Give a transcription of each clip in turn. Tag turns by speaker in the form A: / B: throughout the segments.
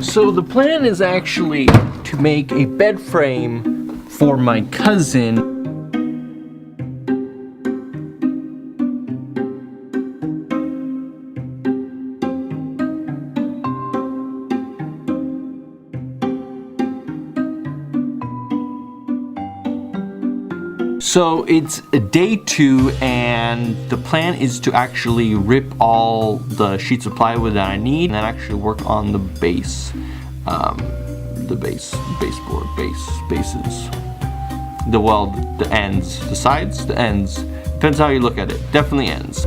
A: So the plan is actually to make a bed frame for my cousin. So it's day 2, and the plan is to actually rip all the sheets of plywood that I need and then actually work on the bases. The ends, the sides, the ends. Depends how you look at it. Definitely ends.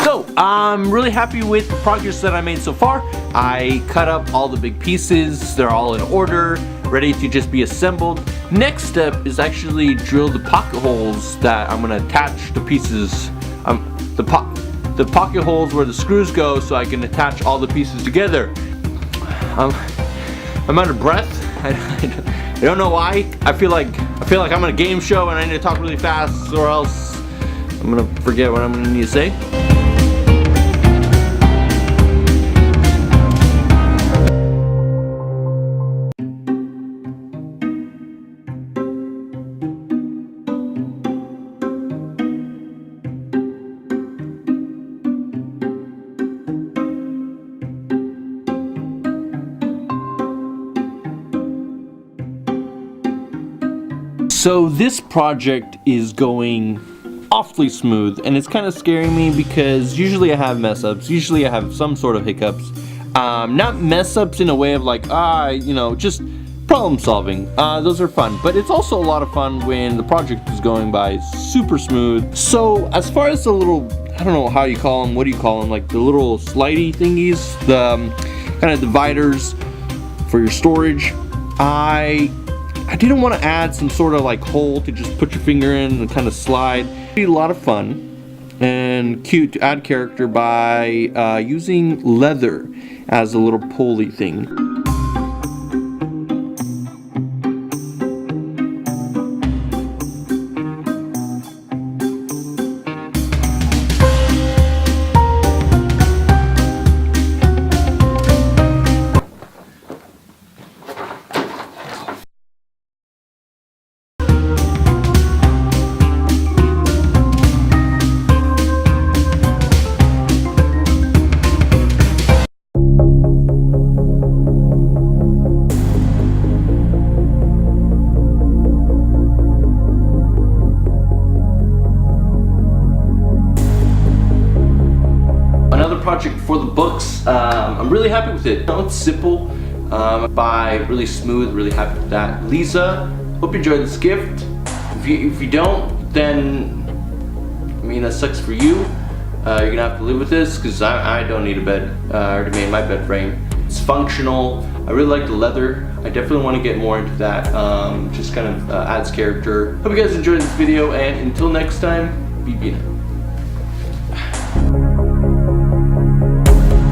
A: So, I'm really happy with the progress that I made so far. I cut up all the big pieces. They're all in order, ready to just be assembled. Next step is actually drill the pocket holes that I'm gonna attach the pieces, the pocket holes where the screws go, so I can attach all the pieces together. I'm out of breath. I don't know why. I feel like I'm on a game show and I need to talk really fast, or else I'm gonna forget what I'm gonna need to say. So this project is going awfully smooth, and it's kind of scaring me because usually I have mess ups, usually I have some sort of hiccups. Not mess ups in a way of like, you know, just problem solving. Those are fun, but it's also a lot of fun when the project is going by super smooth. So as far as the little, I don't know how you call them, what do you call them, like the little slidey thingies, the kind of dividers for your storage, I didn't want to add some sort of like hole to just put your finger in and kind of slide. It'd be a lot of fun and cute to add character by using leather as a little pulley thing. Project for the books. I'm really happy with it. It's simple, by really smooth, really happy with that. Lisa, hope you enjoyed this gift. If you don't, then I mean that sucks for you. You're gonna have to live with this because I don't need a bed. I already made my bed frame. It's functional. I really like the leather. I definitely want to get more into that. Just kind of adds character. Hope you guys enjoyed this video, and until next time, be BeeNeh.